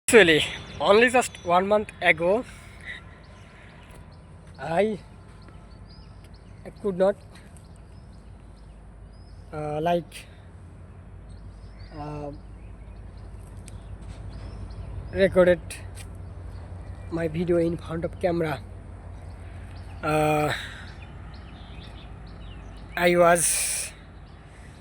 Actually, only just 1 month ago, I could not like uh, recorded my video in front of camera. Uh, I was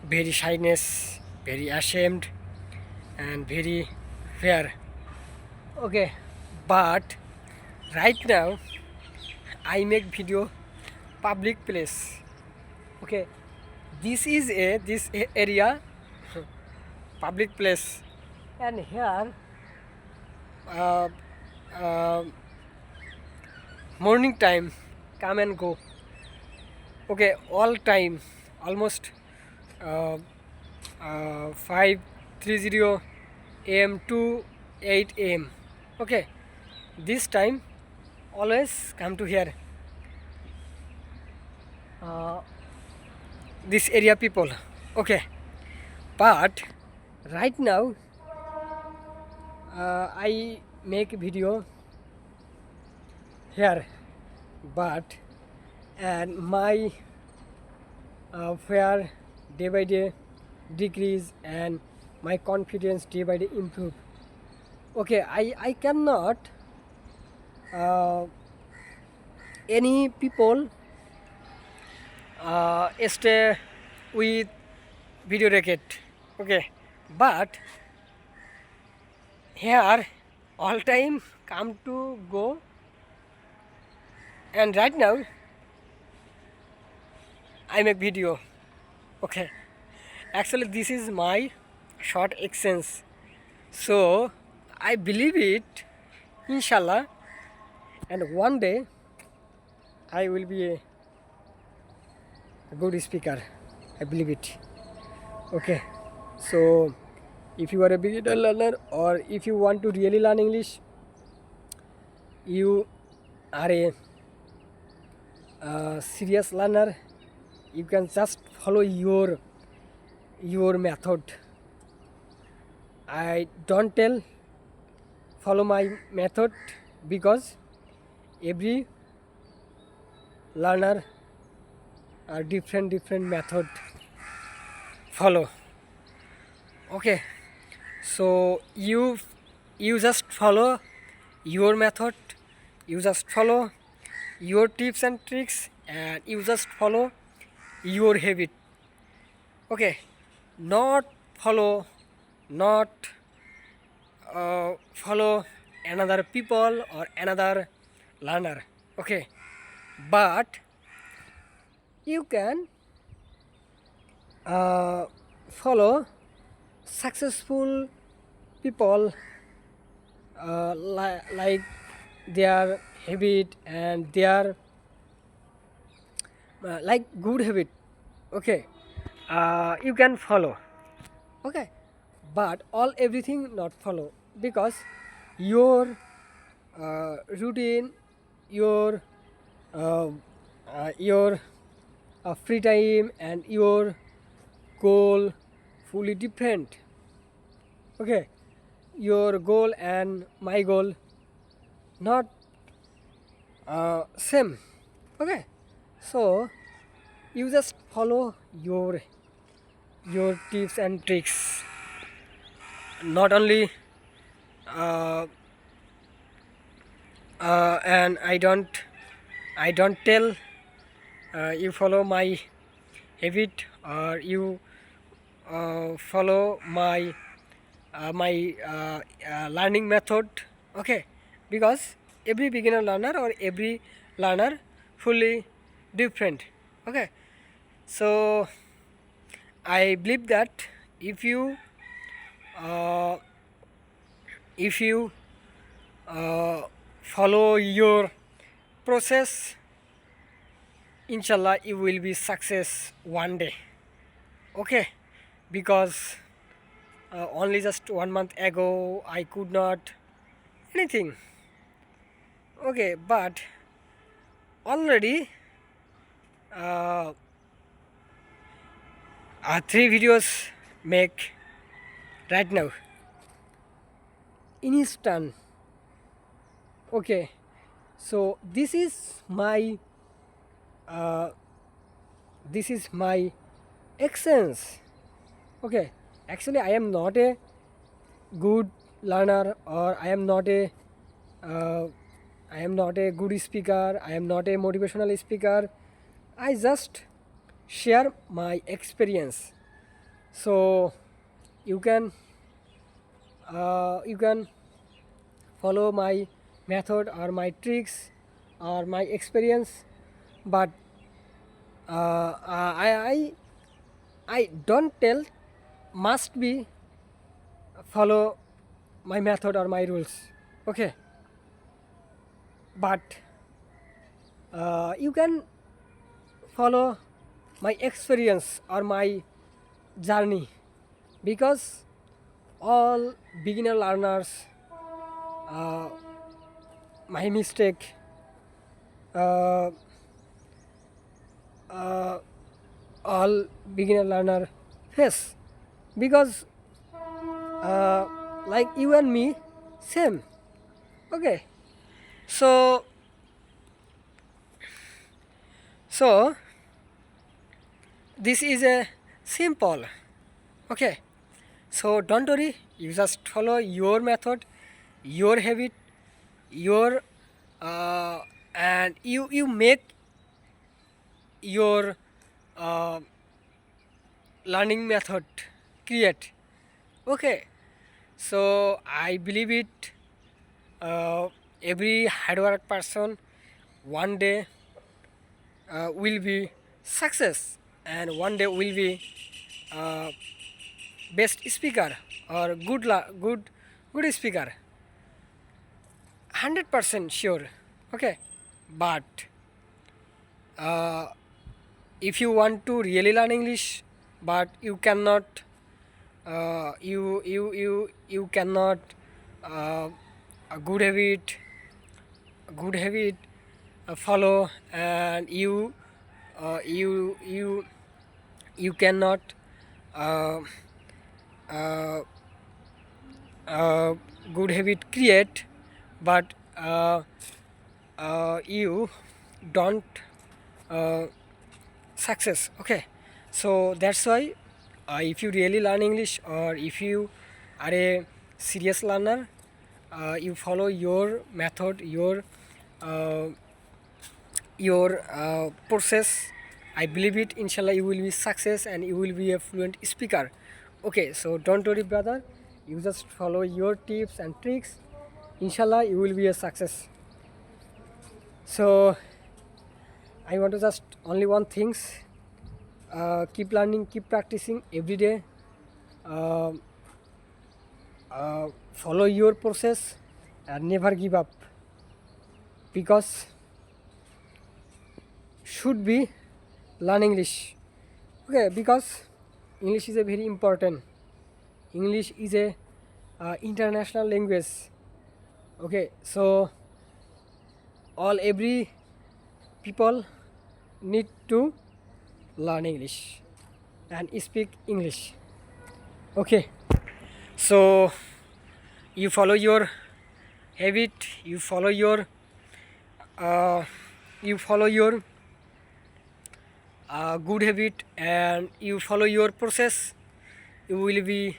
very shyness, very ashamed, and very fear. Okay, but right now I make video public place. Okay, this area public place, and here uh, uh, morning time come and go. Okay, all time almost uh, 5:30 a.m. to 8 a.m. Okay, this time always come to here. Uh, this area people. Okay, but right now I make video here, but and my fear day by day decrease and my confidence day by day improve. Okay, I cannot any people stay with video record. Okay, but here all time come to go, and right now I make video. Okay, actually this is my short exchange, so I believe it, inshallah, and one day I will be a good speaker. I believe it. Okay, so if you are a beginner learner or if you want to really learn English, you are a serious learner, you can just follow your method. I don't tell follow my method because every learner are different method follow. Okay, so you just follow your method, you just follow your tips and tricks, and you just follow your habit. Okay, not follow follow another people or another learner. Okay, but you can follow successful people like their habit and their like good habit. Okay, you can follow. Okay, but all everything not follow because your routine, your uh, your free time and your goal fully different. Okay, your goal and my goal not same. Okay, so you just follow your tips and tricks, not only uh, and I don't tell you follow my habit or you follow my learning method. Okay, because every beginner learner or every learner fully different. Okay, so I believe that if you uh, if you follow your process, inshallah you will be success one day. Okay, because only just 1 month ago I could not anything. Okay, but already uh, 3 videos make right now. instant. Okay, so uh, this is my essence. Okay, actually I am not a good learner, or uh, I am not a good speaker, I am not a motivational speaker. I just share my experience. So you can you can follow my method or my tricks or my experience, but I don't tell must be follow my method or my rules. Okay, but you can follow my experience or my journey, because all beginner learners, uh, my mistake, uh, uh, all beginner learner face, because uh, like you and me same. Okay, so so this is a simple. Okay, so don't worry, you just follow your method, your habit, your and you make your uh, learning method create. Okay, so I believe it, every hard work person one day will be success, and one day will be uh, best speaker or good speaker, 100% sure. Okay, but uh, if you want to really learn English, but you cannot you cannot a good habit follow, and you cannot uh, uh, uh, good habit create, but you don't uh, success. Okay, so that's why if you really learn English, or if you are a serious learner, you follow your method, uh, your process. I believe it, inshallah you will be success and you will be a fluent speaker. Okay, so don't worry brother, you just follow your tips and tricks, inshallah you will be a success. So I want to just only one things, keep learning, keep practicing every day, uh, follow your process and never give up, because should be learn English. Okay, because English is a very important, English is a international language. Okay, so all every people need to learn English and speak English. Okay, so you follow your habit, you follow your uh, you follow your good habit, and you follow your process, you will be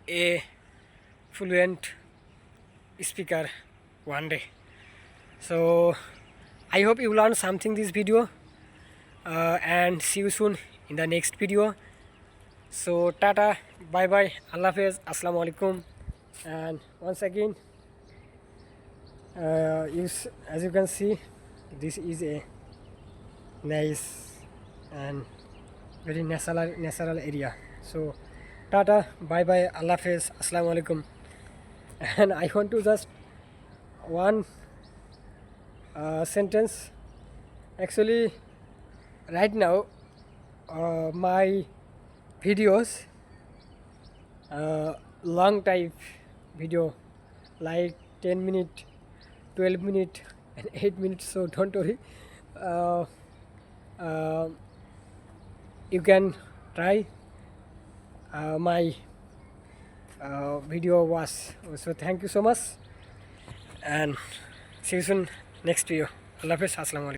a fluent speaker one day. So I hope you learned something this video, and see you soon in the next video. So tata, bye bye, Allah Hafiz, assalamu alaikum. And once again, as you can see, this is a nice and very natural area. So tata, bye bye, Allah Hafiz, assalamu alaikum. And I want to just one sentence. Actually, right now, my videos, long type video, like 10 minute, 12 minute and 8 minutes. So don't worry, uh, uh, you can try my video was. So thank you so much, and see you soon next video. Allah Hafiz. Assalamu alaikum.